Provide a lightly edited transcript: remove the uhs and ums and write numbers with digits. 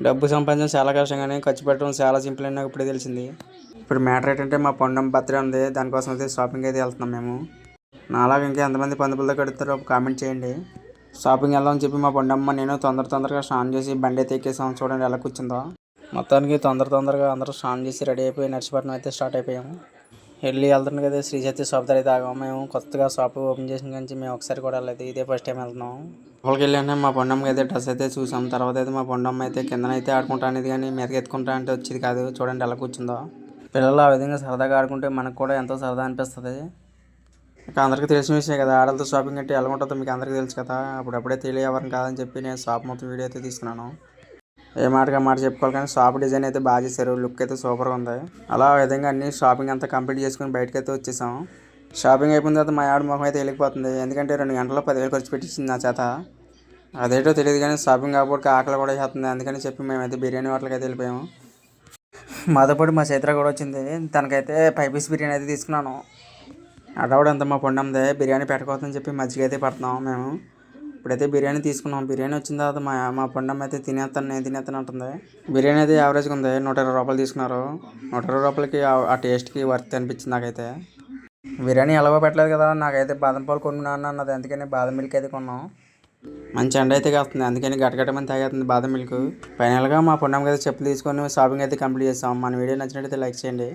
డబ్బు సంపాదించడం చాలా కష్టం కానీ ఖర్చు పెట్టడం చాలా సింపుల్ అని నాకు ఇప్పుడే తెలిసింది. ఇప్పుడు మ్యాటర్ ఏంటంటే మా పొండమ్మ బర్త్డే ఉంది. దానికోసం అయితే షాపింగ్ అయితే వెళ్తున్నాం మేము. నాలాగా ఇంకా ఎంతమంది పందుపులతో కడుతారో కామెంట్ చేయండి. షాపింగ్ వెళ్దామని చెప్పి మా పొండమ్మ నేను తొందరగా స్నానం చేసి బండి అయితే ఎక్కేసాం. చూడండి ఎలా కూర్చుందో. మొత్తానికి తొందరగా అందరూ స్నానం చేసి రెడీ అయిపోయి నర్సీపట్నం అయితే స్టార్ట్ అయిపోయాము. వెళ్తుంది కదా శ్రీ సత్య షాప్ దగ్గర అయితే ఆగాము. మేము కొత్తగా షాప్ ఓపెన్ చేసిన కానీ మేము ఒకసారి కూడా వెళ్ళలేదు. ఇదే ఫస్ట్ టైం వెళ్తున్నాం. లోపలికి వెళ్ళానే మా పొండమ్మకి అయితే డ్రెస్ అయితే చూసాం. తర్వాత అయితే మా పొండమ్మ అయితే కిందనైతే ఆడుకుంటా అనేది కానీ మీదకి ఎత్తుకుంటా అంటే వచ్చేది కాదు. చూడండి ఎలా కూర్చుందో. పిల్లలు ఆ విధంగా సరదాగా ఆడుకుంటే మనకు కూడా ఎంతో సరదా అనిపిస్తుంది. ఇక అందరికీ తెలిసిన విషయం కదా, ఆడలతో షాపింగ్ అంటే ఎలా ఉంటుందో మీకు అందరికీ తెలుసు కదా. అప్పుడప్పుడే తెలియవరం కాదని చెప్పి నేను షాప్ మొత్తం వీడియో అయితే తీసుకున్నాను. ఏ మాటగా మాట చెప్పుకోవాలి కానీ షాప్ డిజైన్ అయితే బాగా చేశారు. లుక్ అయితే సూపర్గా ఉంది. అలా ఆ విధంగా అన్ని షాపింగ్ అంతా కంప్లీట్ చేసుకుని బయటకు అయితే వచ్చేసాం. షాపింగ్ అయిపోయిన తర్వాత మా ఆడ ముఖం అయితే వెళ్ళిపోతుంది. ఎందుకంటే 2 గంటల్లో 10,000 ఖర్చు పెట్టించింది నా చేత. అదేటో తెలియదు కానీ షాపింగ్ కాబట్టి ఆకలి కూడా చేస్తుంది. అందుకని చెప్పి మేమైతే బిర్యానీ హోటల్కి అయితే వెళ్ళిపోయాము. మాతో పాటు మా చైత్ర కూడా వచ్చింది. తనకైతే 5 పీస్ బిర్యానీ అయితే తీసుకున్నాను. అడవడంతా మా పొండందే బిర్యానీ పెట్టకపోతుందని చెప్పి మజ్జిగ అయితే పడుతున్నాం మేము. ఇప్పుడైతే బిర్యానీ తీసుకున్నాం. బిర్యానీ వచ్చిన తర్వాత మా పొండమ్మ అయితే నేను తినేస్తాను అంటుంది. బిర్యానీ అయితే యావరేజ్గా ఉంది. 120 రూపాయలు తీసుకున్నారు. 120 రూపాయలకి ఆ టేస్ట్కి వర్త్ అనిపించింది నాకైతే. బిర్యానీ ఎలాగో పెట్టలేదు కదా, నాకైతే బాదం పాలు కొనుక్కున్నాను అన్నది. అందుకని బాదం మిల్క్ అయితే కొన్నాం. మంచి ఎండ అయితే కాస్తుంది. అందుకని గట్టగట్టమని తాగేస్తుంది బాదం మిల్క్. ఫైనల్గా మా పొండమ్మకి అయితే చెప్పులు తీసుకొని షాపింగ్ అయితే కంప్లీట్ చేస్తాం. మన వీడియో నచ్చినట్టయితే లైక్ చేయండి.